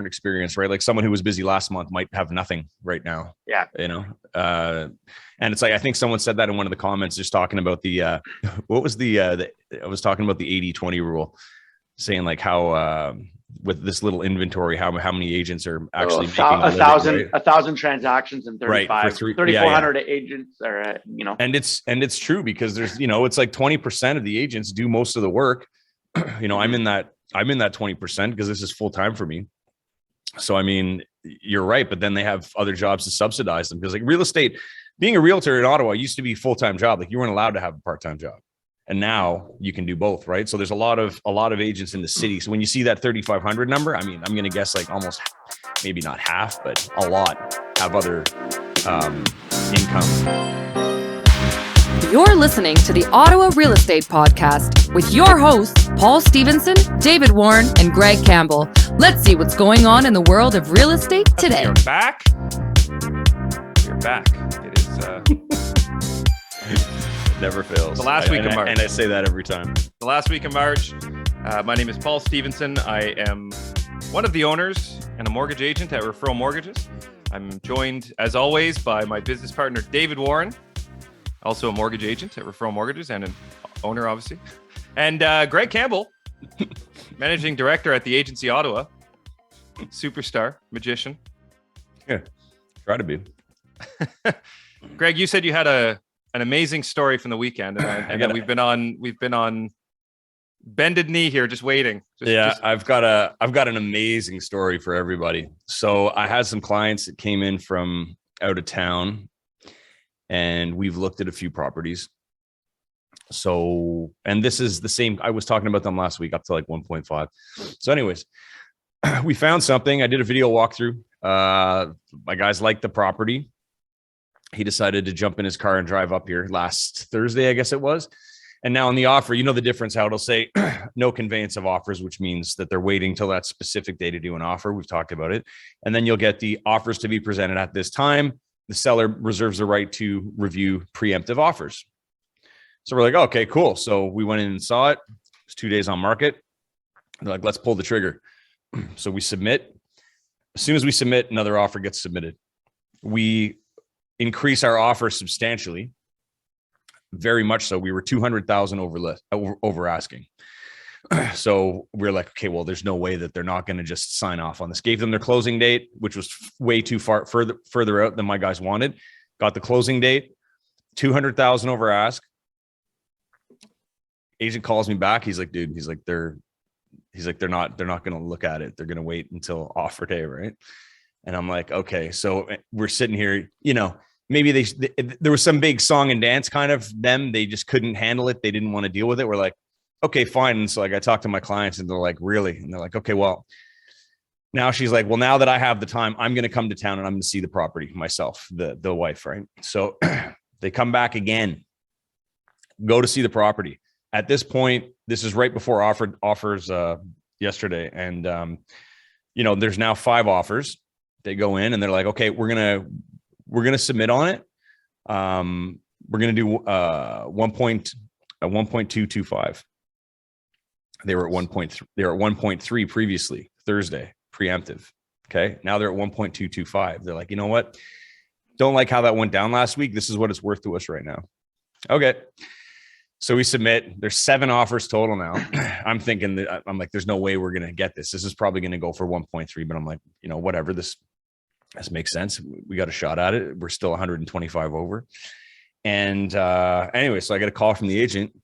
experience, right? Like someone who was busy last month might have nothing right now. Yeah. And it's like, I think someone said that in one of the comments, just talking about the, what was I was talking about the 80-20 rule, saying like how, with this little inventory, how many agents are actually making a living, right? 1,000 transactions and 3,400 agents are, and it's true, because there's, it's like 20% of the agents do most of the work. I'm in that 20% because this is full time for me. So, I mean, you're right. But then they have other jobs to subsidize them, because like real estate, being a realtor in Ottawa used to be a full-time job. Like you weren't allowed to have a part-time job. And now you can do both, right? So there's a lot of agents in the city. So when you see that 3,500 number, I mean, I'm going to guess like almost, maybe not half, but a lot have other income. You're listening to the Ottawa Real Estate Podcast with your hosts, Paul Stevenson, David Warren, and Greg Campbell. Let's see what's going on in the world of real estate today. You're back. It is... Never fails. The last week of March. And I say that every time. The last week of March. My name is Paul Stevenson. I am one of the owners and a mortgage agent at Referral Mortgages. I'm joined, as always, by my business partner, David Warren, also a mortgage agent at Referral Mortgages and an owner, obviously. And Greg Campbell, managing director at the agency Ottawa. Superstar, magician. Yeah, try to be. Greg, you said you had an amazing story from the weekend, and then we've been on bended knee here, just waiting. I've got an amazing story for everybody. So I had some clients that came in from out of town, and we've looked at a few properties. So, and this is the same, I was talking about them last week, up to like 1.5. So anyways, we found something. I did a video walkthrough. My guys liked the property. He decided to jump in his car and drive up here last Thursday, I guess it was. And now on the offer, you know the difference, how it'll say no conveyance of offers, which means that they're waiting till that specific day to do an offer. We've talked about it. And then you'll get the offers to be presented at this time. The seller reserves the right to review preemptive offers. So we're like, okay, cool. So we went in and saw it. It was 2 days on market. They're like, let's pull the trigger. So we submit. As soon as we submit, another offer gets submitted. We increase our offer substantially, very much so. We were 200,000 over asking. So we're like, okay, well, there's no way that they're not going to just sign off on this. Gave them their closing date, which was way too further out than my guys wanted. Got the closing date, 200,000 over ask. Agent calls me back. He's like, dude, they're not going to look at it. They're going to wait until offer day, right? And I'm like, okay. So we're sitting here, maybe there was some big song and dance kind of them. They just couldn't handle it. They didn't want to deal with it. We're like, okay, fine. And so like, I talked to my clients and they're like, really? And they're like, okay, well, now she's like, well, now that I have the time, I'm going to come to town and I'm going to see the property myself, the wife, right? So they come back again, go to see the property. At this point, this is right before offers yesterday. And, there's now 5 offers. They go in and they're like, okay, we're going to submit on it. We're going to do 1.225. They were at 1.3. They were at 1.3 previously, Thursday, preemptive. Okay. Now they're at 1.225. They're like, you know what? Don't like how that went down last week. This is what it's worth to us right now. Okay. So we submit. There's 7 offers total now. I'm thinking that I'm like, there's no way we're going to get this. This is probably going to go for 1.3, but I'm like, whatever, this makes sense. We got a shot at it. We're still 125 over. And anyway, so I got a call from the agent.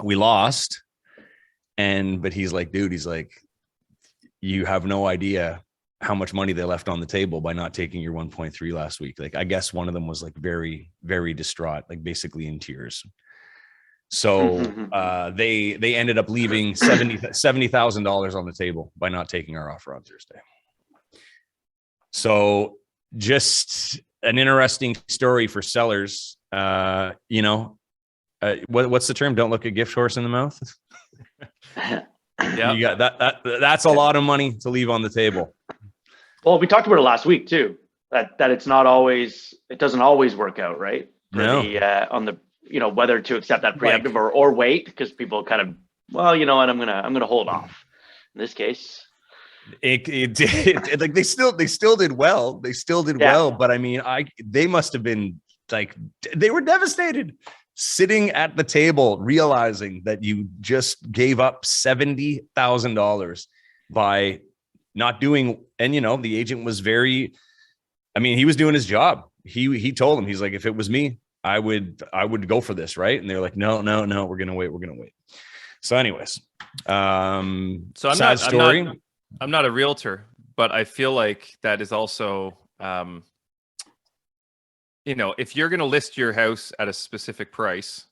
We lost. But he's like, dude, you have no idea how much money they left on the table by not taking your 1.3 last week. Like, I guess one of them was like very, very distraught, like basically in tears. So they ended up leaving $70,000 on the table by not taking our offer on Thursday. So just an interesting story for sellers. What's the term? Don't look a gift horse in the mouth. Yeah, you got that. That's a lot of money to leave on the table. Well, we talked about it last week too. That it doesn't always work out, right? On whether to accept that preemptive or wait, because people kind of, well, you know what, I'm gonna hold off. In this case, Like they still did well. They still did well. But I mean, they must have been like, they were devastated sitting at the table, realizing that you just gave up $70,000 by not doing. And, the agent was he was doing his job. He told him, he's like, if it was me, I would go for this. Right. And they're like, no, we're going to wait. So anyways, so I'm not a realtor, but I feel like that is also, if you're going to list your house at a specific price,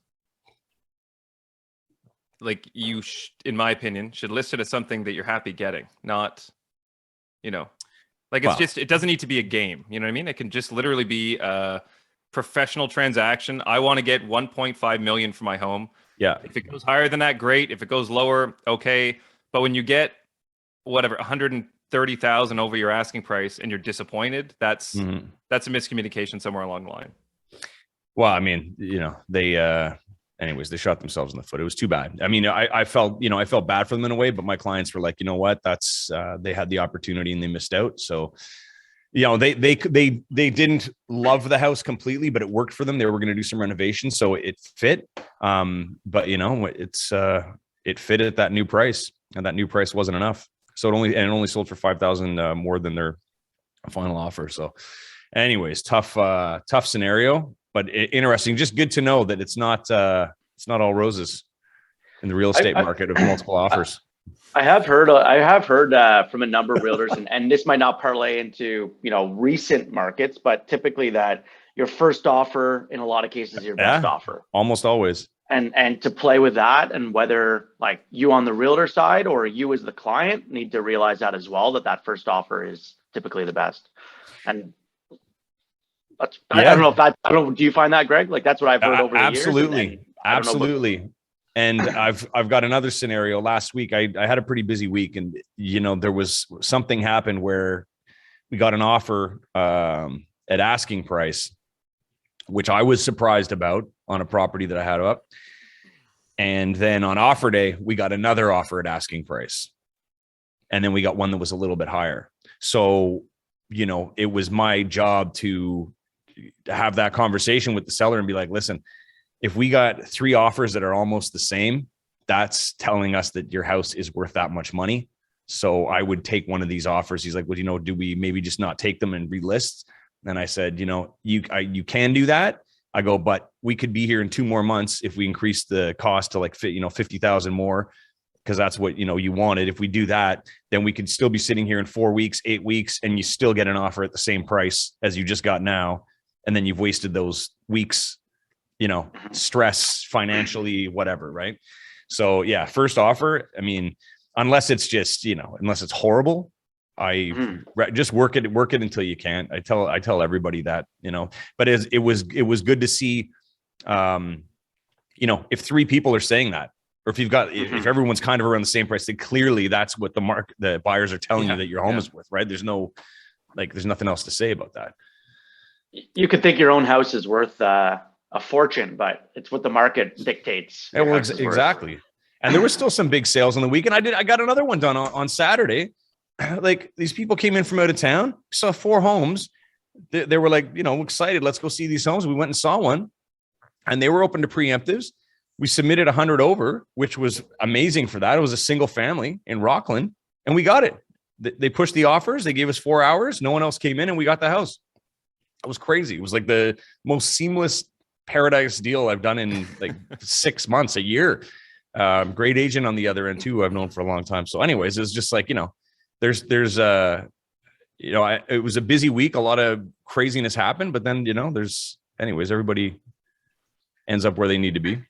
like you, in my opinion, should list it as something that you're happy getting, not, it doesn't need to be a game. You know what I mean? It can just literally be a professional transaction. I want to get 1.5 million for my home. Yeah. If it goes higher than that, great. If it goes lower, okay. But when you get whatever, 130,000 over your asking price and you're disappointed, that's a miscommunication somewhere along the line. Well, I mean, they shot themselves in the foot. It was too bad. I mean, I felt bad for them in a way, but my clients were like, you know what, that's, they had the opportunity and they missed out. So, they didn't love the house completely, but it worked for them. They were going to do some renovations, so it fit. But it fit at that new price, and that new price wasn't enough. So it only sold for 5,000 more than their final offer. So, anyways, tough scenario, but interesting. Just good to know that it's not all roses in the real estate market of multiple offers. I have heard from a number of realtors, and this might not parlay into recent markets, but typically that your first offer in a lot of cases is your best offer. Almost always. And to play with that, and whether like you on the realtor side or you as the client need to realize that as well, that first offer is typically the best. And I don't know if do you find that, Greg? Like that's what I've heard over the years. Absolutely. And I've got another scenario. Last week, I had a pretty busy week, and there was something happened where we got an offer at asking price, which I was surprised about on a property that I had up. And then on offer day, we got another offer at asking price, and then we got one that was a little bit higher. So it was my job to have that conversation with the seller and be like, listen, if we got 3 offers that are almost the same, that's telling us that your house is worth that much money. So I would take one of these offers. He's like, well, do we maybe just not take them and relist? And I said, you can do that. I go, but we could be here in 2 more months if we increase the cost to like, 50,000 more, because that's what, you wanted. If we do that, then we could still be sitting here in 4 weeks, 8 weeks, and you still get an offer at the same price as you just got now. And then you've wasted those weeks, stress financially, whatever. Right. So yeah, first offer, I mean, unless it's just, unless it's horrible, just work it until you can't. I tell everybody that, but it was good to see, if 3 people are saying that, or if everyone's kind of around the same price, then clearly that's what the buyers are telling you that your home is worth, right? There's nothing else to say about that. You could think your own house is worth a fortune, but it's what the market dictates. Yeah, well, exactly. And there was still some big sales on the weekend. I got another one done on Saturday. Like these people came in from out of town, saw 4 homes. They were like, excited. Let's go see these homes. We went and saw one, and they were open to preemptives. We submitted 100 over, which was amazing for that. It was a single family in Rockland, and we got it. They pushed the offers. They gave us 4 hours. No one else came in, and we got the house. It was crazy. It was like the most seamless paradise deal I've done in like 6 months, a year. Great agent on the other end too, I've known for a long time. So anyways, it's just like, there's it was a busy week. A lot of craziness happened, but then, everybody ends up where they need to be.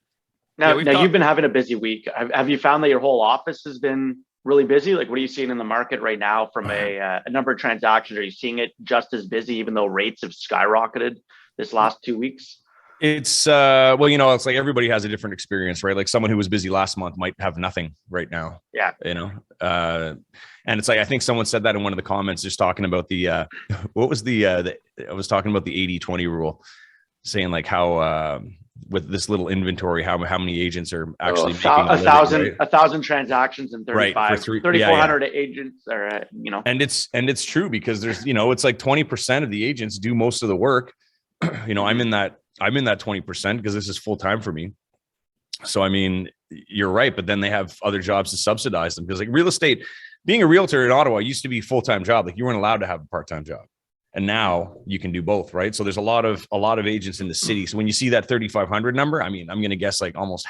Now you've been having a busy week. Have you found that your whole office has been really busy? Like, what are you seeing in the market right now from a number of transactions? Are you seeing it just as busy, even though rates have skyrocketed this last 2 weeks? It's it's like everybody has a different experience, right? Like someone who was busy last month might have nothing right now. Yeah. And it's like, I think someone said that in one of the comments, just talking about I was talking about the 80-20 rule, saying like how with this little inventory, how many agents are actually making a living, thousand, right? 1,000 transactions and Right, for 3,400 agents are, And it's true, because there's, it's like 20% of the agents do most of the work. I'm in that 20% because this is full time for me. So, I mean, you're right. But then they have other jobs to subsidize them, because like real estate, being a realtor in Ottawa used to be a full-time job. Like you weren't allowed to have a part-time job. And now you can do both, right? So there's a lot of agents in the city. So when you see that 3,500 number, I mean, I'm going to guess like almost,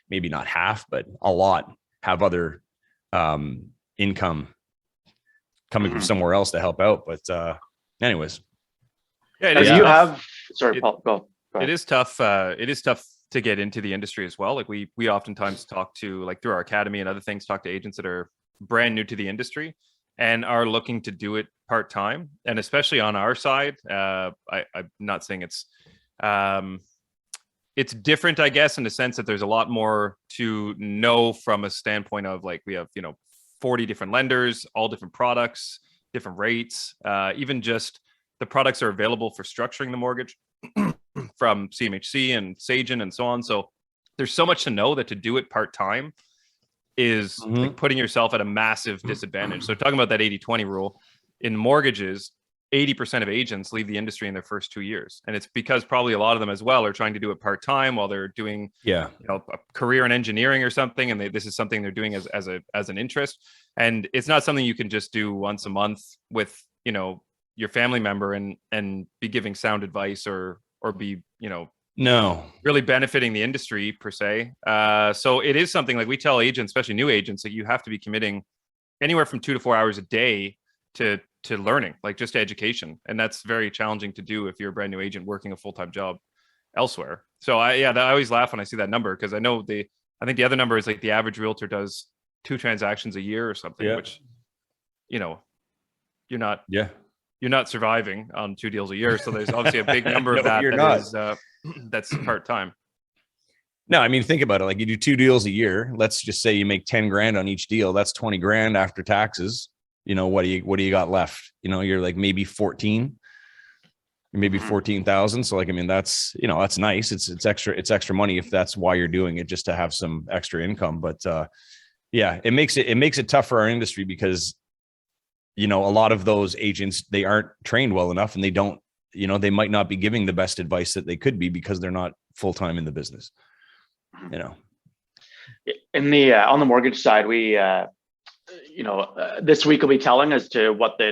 maybe not half, but a lot have other income coming from somewhere else to help out. But anyways. Yeah, it do is you tough. have, sorry, Paul, go ahead. It is tough. It is tough to get into the industry as well. Like we oftentimes talk to, like through our academy and other things, talk to agents that are brand new to the industry and are looking to do it part-time. And especially on our side, I'm not saying it's different, I guess, in the sense that there's a lot more to know from a standpoint of like, we have, 40 different lenders, all different products, different rates, even just the products are available for structuring the mortgage from CMHC and Sagen and so on. So there's so much to know that to do it part-time is like putting yourself at a massive disadvantage. So talking about that 80-20 rule in mortgages, 80% of agents leave the industry in their first 2 years. And it's because probably a lot of them as well are trying to do it part-time while they're doing a career in engineering or something. And this is something they're doing as an interest. And it's not something you can just do once a month with, your family member and be giving sound advice or be, No, really benefiting the industry per se. So it is something like we tell agents, especially new agents, that you have to be committing anywhere from 2 to 4 hours a day to learning, like just education. And that's very challenging to do if you're a brand new agent working a full-time job elsewhere. So I always laugh when I see that number, because I know I think the other number is like the average realtor does 2 transactions a year or something, which, you're not surviving on 2 deals a year. So there's obviously a big number of that's part-time. No, I mean, think about it. Like you do 2 deals a year. Let's just say you make 10 grand on each deal. That's 20 grand after taxes. What do you got left? You're like maybe 14, maybe 14,000. So like, I mean, that's, that's nice. It's extra money if that's why you're doing it, just to have some extra income. But it makes it tough for our industry, because a lot of those agents, they aren't trained well enough, and they don't, they might not be giving the best advice that they could be, because they're not full-time in the business. In the on the mortgage side, we this week will be telling as to what the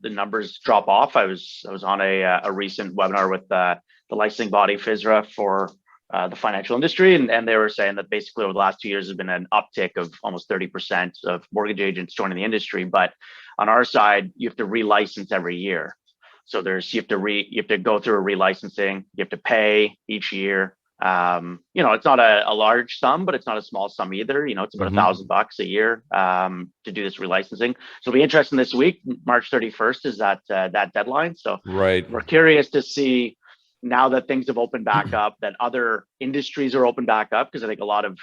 numbers drop off. I was on a recent webinar with the licensing body FISRA for the financial industry, and they were saying that basically over the last 2 years has been an uptick of almost 30% of mortgage agents joining the industry. But on our side, you have to relicense every year. So you have to go through a relicensing. You have to pay each year. It's not a large sum, but it's not a small sum either. It's about $1,000 a year to do this relicensing. So it'll be interesting this week. March 31st is that deadline. So right, we're curious to see, now that things have opened back up, that other industries are opened back up, because I think a lot of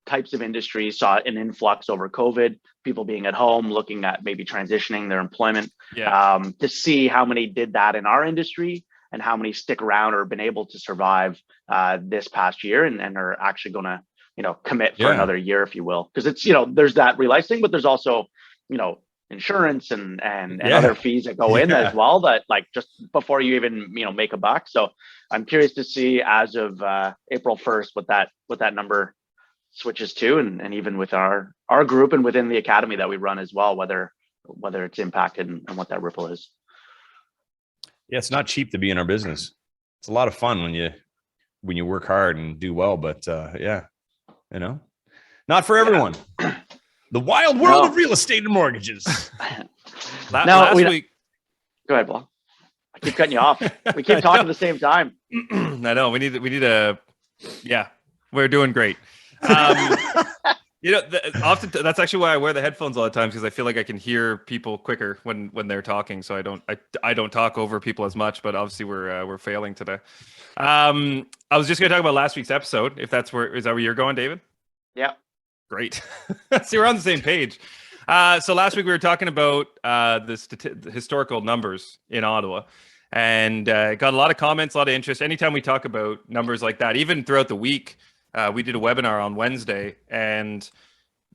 types of industries saw an influx over COVID, people being at home, looking at maybe transitioning their employment, to see how many did that in our industry and how many stick around or been able to survive this past year and are actually going to, commit for another year, if you will. Because it's, there's that relicensing, but there's also, insurance and other fees that go in as well, that like just before you even, make a buck. So I'm curious to see as of April 1st, what that number switches to, and even with our group and within the academy that we run as well, whether it's impacted and what that ripple is. Yeah, it's not cheap to be in our business. It's a lot of fun when you work hard and do well, but not for everyone. The wild world of real estate and mortgages. Last week. Go ahead, Paul. I keep cutting you off. We keep talking at the same time. I know. We need a. Yeah, we're doing great. Often that's actually why I wear the headphones all the time, because I feel like I can hear people quicker when they're talking. So I don't talk over people as much, but obviously we're failing today. I was just going to talk about last week's episode. If is that where you're going, David? Yeah. Great. See, we're on the same page. So last week we were talking about the historical numbers in Ottawa, and got a lot of comments, a lot of interest. Anytime we talk about numbers like that, even throughout the week, we did a webinar on Wednesday, and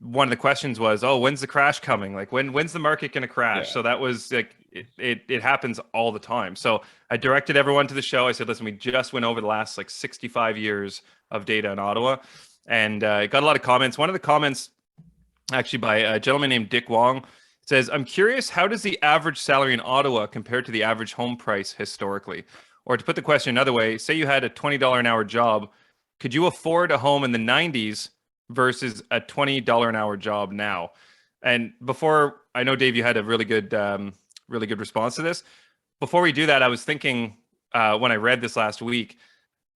one of the questions was, "Oh, when's the crash coming? Like, when's the market going to crash?" Yeah. So that was like, it happens all the time. So I directed everyone to the show. I said, "Listen, we just went over the last like 65 years of data in Ottawa," and got a lot of comments. One of the comments, actually by a gentleman named Dick Wong, says, "I'm curious, how does the average salary in Ottawa compare to the average home price historically?" Or to put the question another way, say you had a $20 an hour job, could you afford a home in the 90s versus a $20 an hour job now? And before, I know, Dave, you had a really good response to this. Before we do that, I was thinking, when I read this last week,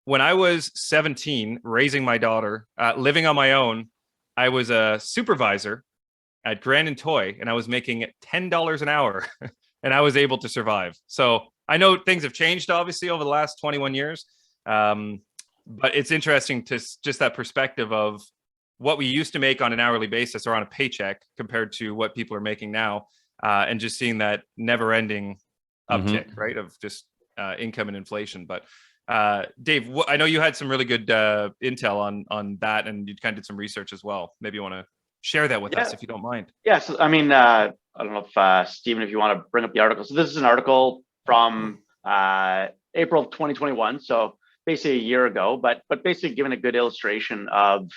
when I was 17, raising my daughter, living on my own, I was a supervisor at Grand and Toy, and I was making $10 an hour, and I was able to survive. So I know things have changed, obviously, over the last 21 years. But it's interesting to just that perspective of what we used to make on an hourly basis or on a paycheck compared to what people are making now, and just seeing that never-ending uptick, right, of just income and inflation. But Dave, I know you had some really good intel on that, and you kind of did some research as well. Maybe you want to share that with us, if you don't mind. Yes, I mean, I don't know if Stephen, if you want to bring up the article. So this is an article from April of 2021, so basically a year ago, but basically giving a good illustration of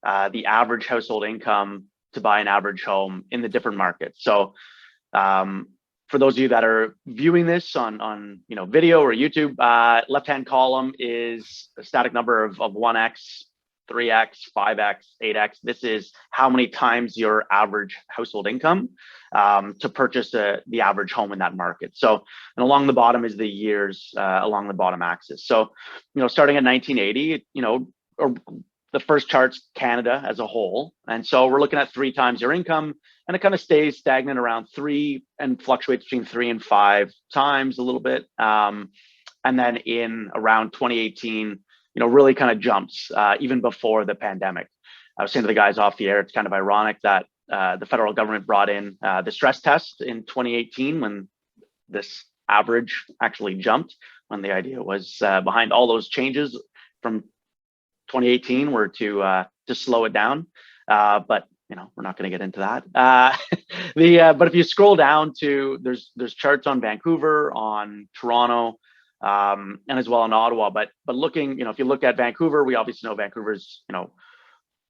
the average household income to buy an average home in the different markets. So for those of you that are viewing this on video or YouTube, left-hand column is a static number of 1x, 3x, 5x, 8x. This is how many times your average household income to purchase the average home in that market. So, and along the bottom is the years along the bottom axis. So, starting at 1980, or the first chart's Canada as a whole. And so we're looking at 3 times your income, and it kind of stays stagnant around 3 and fluctuates between 3 and 5 times a little bit. And then in around 2018, really kind of jumps even before the pandemic. I was saying to the guys off the air, it's kind of ironic that the federal government brought in the stress test in 2018 when this average actually jumped, when the idea was behind all those changes from 2018 were to slow it down. But we're not going to get into that. But if you scroll down to, there's charts on Vancouver, on Toronto, and as well in Ottawa. But looking, if you look at Vancouver, we obviously know Vancouver's,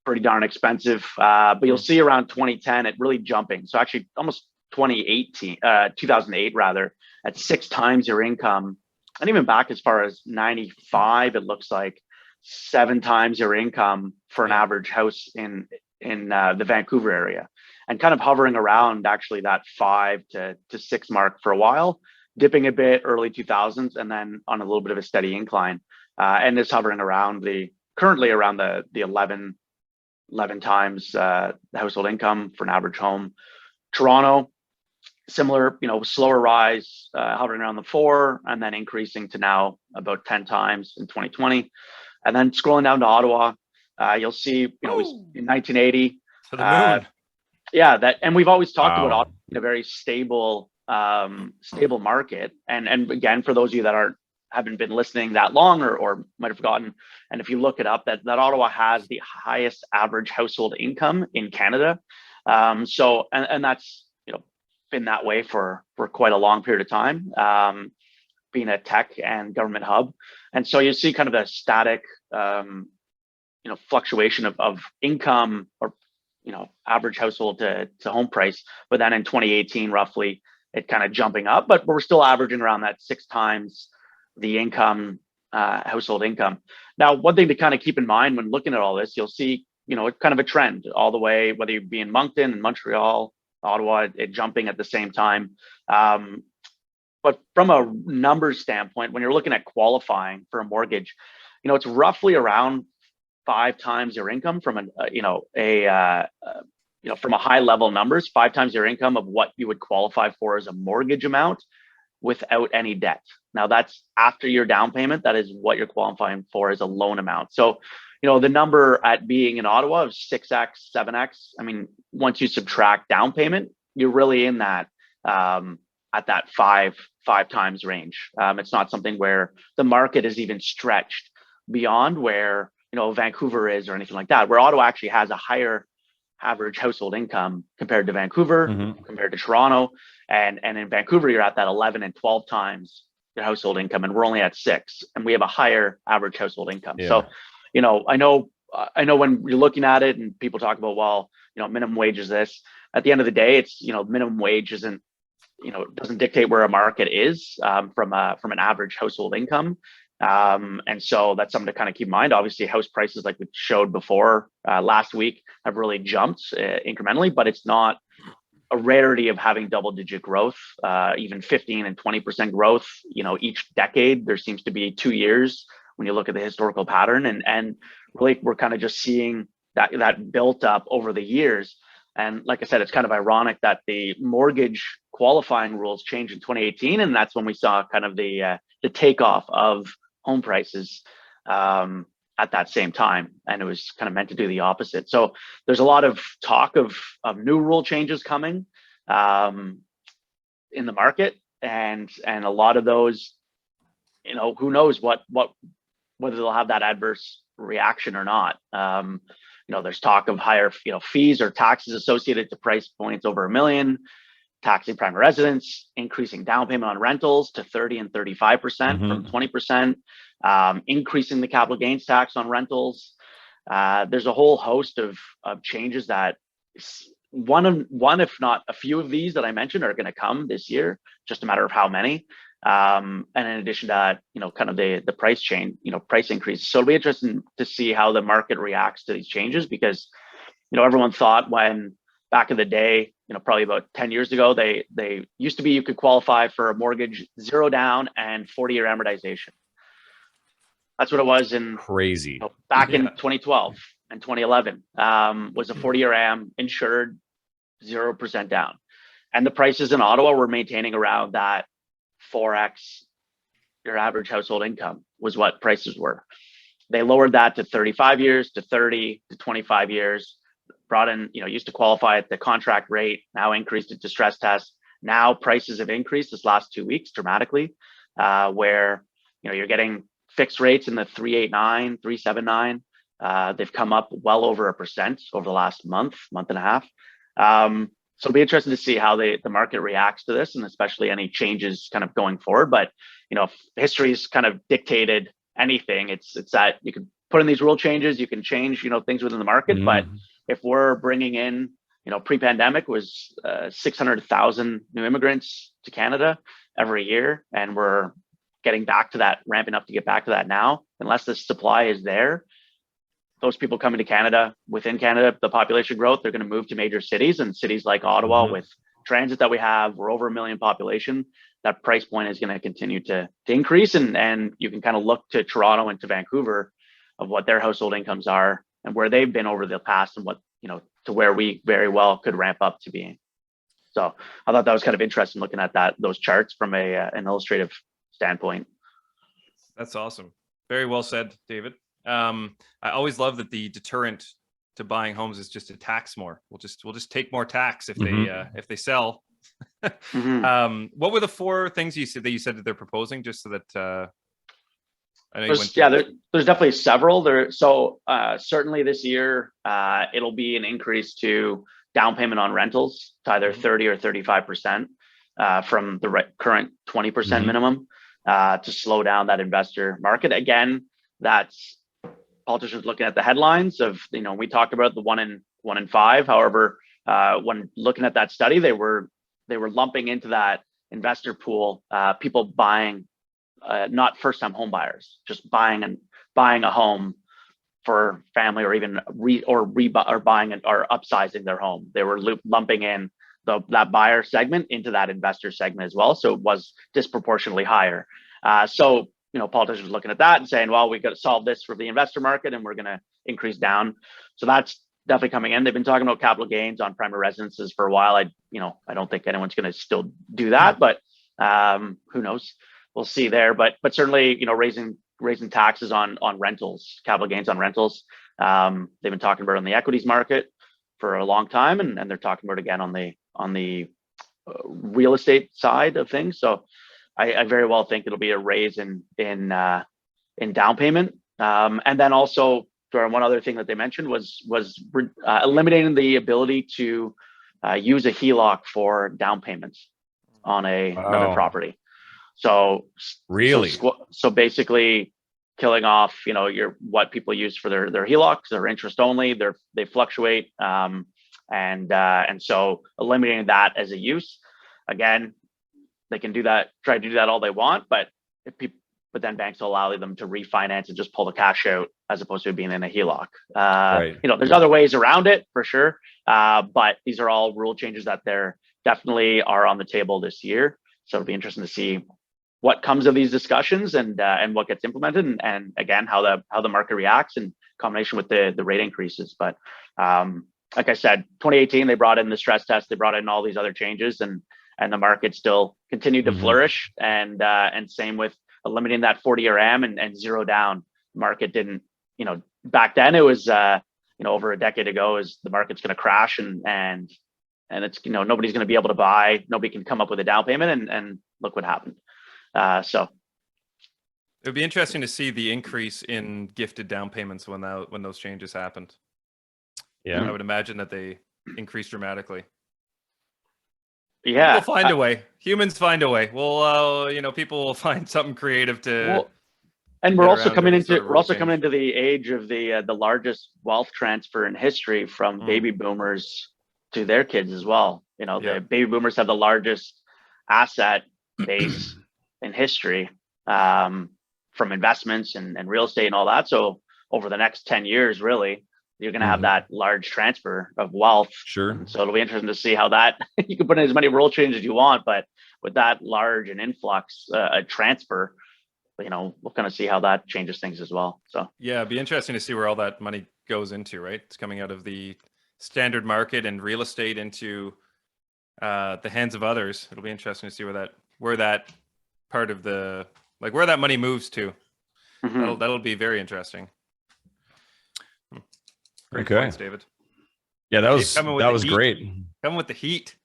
pretty darn expensive. But you'll see around 2010, it really jumping. So actually almost 2008 rather, at 6 times your income. And even back as far as 95, it looks like 7 times your income for an average house in the Vancouver area, and kind of hovering around actually that 5 to 6 mark for a while, dipping a bit early 2000s, and then on a little bit of a steady incline, and it's hovering around currently around the 11 times the household income for an average home. Toronto, similar, slower rise, hovering around the 4, and then increasing to now about 10 times in 2020. And then scrolling down to Ottawa, you'll see, in 1980. To the moon. That, and we've always talked Wow. about Ottawa being a very stable market. And again, for those of you that haven't been listening that long or might have forgotten, and if you look it up, that Ottawa has the highest average household income in Canada. So that's been that way for quite a long period of time. Being a tech and government hub. And so you see kind of a static, fluctuation of income or, average household to home price. But then in 2018, roughly, it kind of jumping up, but we're still averaging around that 6 times the income, household income. Now, one thing to kind of keep in mind when looking at all this, you'll see, it's kind of a trend all the way, whether you be in Moncton and Montreal, Ottawa, it jumping at the same time. But from a numbers standpoint, when you're looking at qualifying for a mortgage, it's roughly around 5 times your income from from a high level numbers, 5 times your income of what you would qualify for as a mortgage amount without any debt. Now that's after your down payment. That is what you're qualifying for as a loan amount. So, the number at being in Ottawa of 6x, 7x, I mean, once you subtract down payment, you're really in that at that five times range. It's not something where the market is even stretched beyond where, you know, Vancouver is or anything like that, where Ottawa actually has a higher average household income compared to Vancouver, compared to Toronto. And in Vancouver, you're at that 11 and 12 times your household income, and we're only at 6, and we have a higher average household income. Yeah. So, you know, I know when you're looking at it and people talk about, well, you know, minimum wage is this. At the end of the day, it's, you know, minimum wage isn't, you know, doesn't dictate where a market is from an average household income. And so that's something to kind of keep in mind. Obviously, house prices, like we showed before last week, have really jumped incrementally, but it's not a rarity of having double-digit growth, even 15 and 20% growth. You know, each decade there seems to be 2 years when you look at the historical pattern, and really we're kind of just seeing that built up over the years. And like I said, it's kind of ironic that the mortgage qualifying rules changed in 2018, and that's when we saw kind of the takeoff of home prices at that same time, and it was kind of meant to do the opposite. So there's a lot of talk of new rule changes coming in the market, and a lot of those, you know, who knows whether they'll have that adverse reaction or not. You know, there's talk of higher, you know, fees or taxes associated to price points over $1 million, taxing primary residents, increasing down payment on rentals to 30 and 35% from 20%, increasing the capital gains tax on rentals. There's a whole host of changes that one, if not a few of these that I mentioned are going to come this year, just a matter of how many. And in addition to that, you know, kind of the price change, you know, price increases. So it'll be interesting to see how the market reacts to these changes, because, you know, everyone thought when back in the day, you know, probably about 10 years ago, they used to be, you could qualify for a mortgage 0 down and 40-year amortization. That's what it was in Crazy. You know, back in 2012 and 2011 was a 40-year am, insured, 0% down. And the prices in Ottawa were maintaining around that 4x your average household income was what prices were. They lowered that to 35 years, to 30, to 25 years, brought in, you know, used to qualify at the contract rate, now increased it to stress test. Now prices have increased this last 2 weeks dramatically, where, you know, you're getting fixed rates in the 3.89, 3.79. They've come up well over 1% over the last month and a half. So it'll be interesting to see how the market reacts to this, and especially any changes kind of going forward. But, you know, if history's kind of dictated anything, it's that you can put in these rule changes, you can change, you know, things within the market. But if we're bringing in, you know, pre-pandemic was 600,000 new immigrants to Canada every year, and we're getting back to that, ramping up to get back to that now, unless the supply is there, those people coming to Canada, within Canada, the population growth, they're going to move to major cities, and cities like Ottawa with transit that we have, we're over 1 million population. That price point is going to continue to increase. And you can kind of look to Toronto and to Vancouver of what their household incomes are and where they've been over the past, and what, you know, to where we very well could ramp up to being. So I thought that was kind of interesting looking at those charts from an illustrative standpoint. That's awesome. Very well said, David. I always love that the deterrent to buying homes is just to tax more. We'll just take more tax if they sell. What were the 4 things you said that they're proposing, just so that I know there's definitely several there. So certainly this year it'll be an increase to down payment on rentals to either 30 or 35% from the current 20% minimum, to slow down that investor market. Again, that's politicians looking at the headlines of, you know, we talked about the 1 in 5. However, when looking at that study, they were lumping into that investor pool people buying, not first-time home buyers, just buying a home for family, or even buying or upsizing their home. They were lumping in that buyer segment into that investor segment as well. So it was disproportionately higher. So, you know, politicians looking at that and saying, well, we got to solve this for the investor market, and we're going to increase down. So that's definitely coming in. They've been talking about capital gains on primary residences for a while. I don't think anyone's going to still do that, but who knows? We'll see there. But certainly, you know, raising taxes on rentals, capital gains on rentals. They've been talking about it on the equities market for a long time, and they're talking about it again on the real estate side of things. So I very well think it'll be a raise in down payment. And then also, one other thing that they mentioned was eliminating the ability to use a HELOC for down payments on another property. So Really? So basically killing off, what people use for their HELOCs. They're interest only. They fluctuate, and so eliminating that as a use. Again, they can do that, try to do that all they want, but then banks will allow them to refinance and just pull the cash out as opposed to being in a HELOC. Right. There's other ways around it for sure, but these are all rule changes that they're definitely are on the table this year. So it'll be interesting to see what comes of these discussions and what gets implemented, and again how the market reacts in combination with the rate increases. But like I said, 2018 they brought in the stress test, they brought in all these other changes, and the market still continued to flourish. And same with eliminating that 40-year AM and zero down. Market didn't, back then it was over a decade ago, is the market's going to crash and it's nobody's going to be able to buy, nobody can come up with a down payment, and look what happened. So it would be interesting to see the increase in gifted down payments when those changes happened. Yeah, I would imagine that they increased dramatically. Yeah, we'll find a way. Humans find a way. People will find something creative to. Well, and we're also coming into the age of the largest wealth transfer in history from baby boomers to their kids as well. The baby boomers have the largest asset base in history, from investments and real estate and all that. So over the next 10 years, really, you're going to have that large transfer of wealth. Sure. And so it'll be interesting to see how that, you can put in as many rule changes as you want, but with that large an influx, a transfer, we'll kind of see how that changes things as well. So yeah, it'd be interesting to see where all that money goes into, right? It's coming out of the standard market and real estate into the hands of others. It'll be interesting to see where that part of where that money moves to. That'll be very interesting. Great Okay, points, David. Yeah, that was great. Coming with the heat.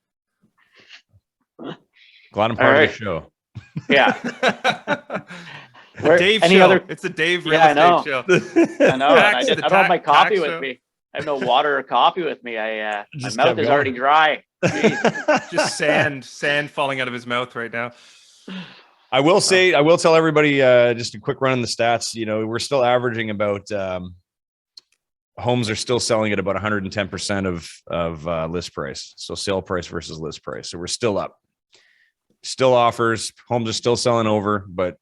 Glad I'm part of the show. Yeah. Dave show. It's a Dave real estate show. I know. I don't have my coffee with me. I have no water or coffee with me. My mouth is already dry. Just sand falling out of his mouth right now. I will tell everybody, just a quick run on the stats. We're still averaging about, homes are still selling at about 110% of list price. So sale price versus list price. So we're still up. Still offers. Homes are still selling over, but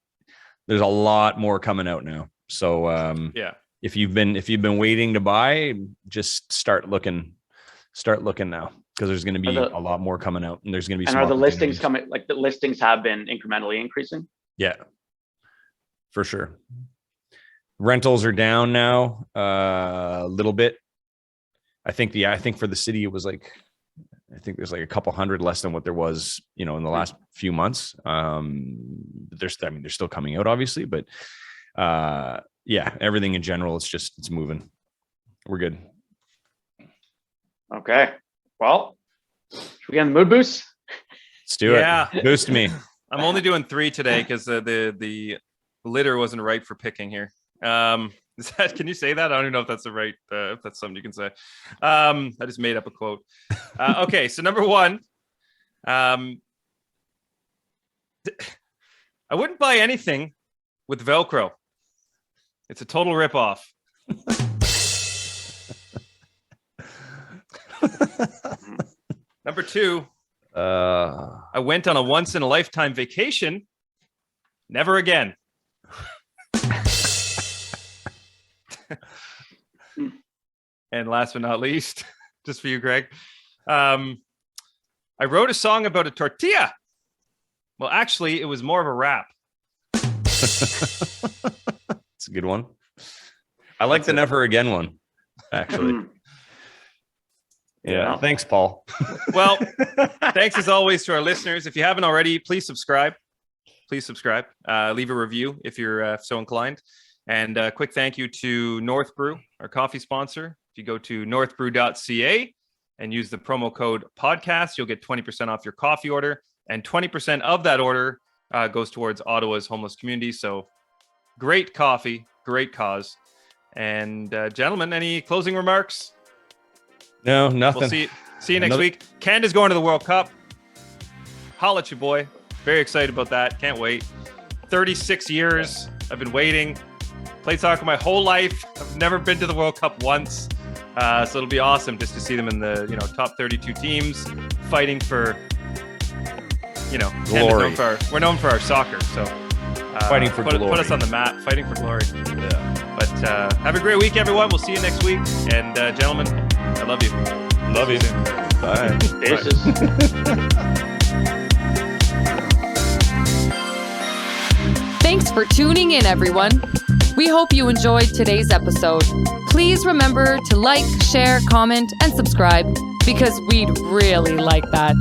there's a lot more coming out now. So if you've been waiting to buy, just start looking now, because there's going to be a lot more coming out, and there's going to be. And are the listings coming? Like, the listings have been incrementally increasing? Yeah, for sure. Rentals are down now a little bit. I think for the city it was like, I think there's like a couple hundred less than what there was, in the last few months. They're still coming out, obviously, but everything in general, it's moving. We're good. Okay. Well, should we get in the mood boost? Let's do it. Boost me. I'm only doing 3 today because the litter wasn't right for picking here. Can you say that? I don't even know if that's if that's something you can say. I just made up a quote. Okay, so number 1, I wouldn't buy anything with Velcro. It's a total ripoff. Number 2, I went on a once in a lifetime vacation. Never again. And last but not least, just for you, Greg, I wrote a song about a tortilla. Well, actually, it was more of a rap. It's a good one. I like the never again one, actually. Yeah. Thanks, Paul. Well, thanks as always to our listeners. If you haven't already, please subscribe. Leave a review if you're so inclined. And a quick thank you to North Brew, our coffee sponsor. If you go to northbrew.ca, and use the promo code podcast. You'll get 20% off your coffee order, and 20% of that order goes towards Ottawa's homeless community. So great coffee, great cause. And gentlemen, any closing remarks? No, nothing. We'll see you next week. Canada's going to the World Cup. Holla at you, boy. Very excited about that. Can't wait. 36 years. I've been waiting. Played soccer my whole life. I've never been to the World Cup once. So it'll be awesome just to see them in the top 32 teams fighting for glory. We're known for our soccer. So fighting for glory. Put us on the mat. Fighting for glory. Yeah. But have a great week, everyone. We'll see you next week. And gentlemen, I love you. Love you. Bye. Thanks for tuning in, everyone. We hope you enjoyed today's episode. Please remember to like, share, comment, and subscribe because we'd really like that.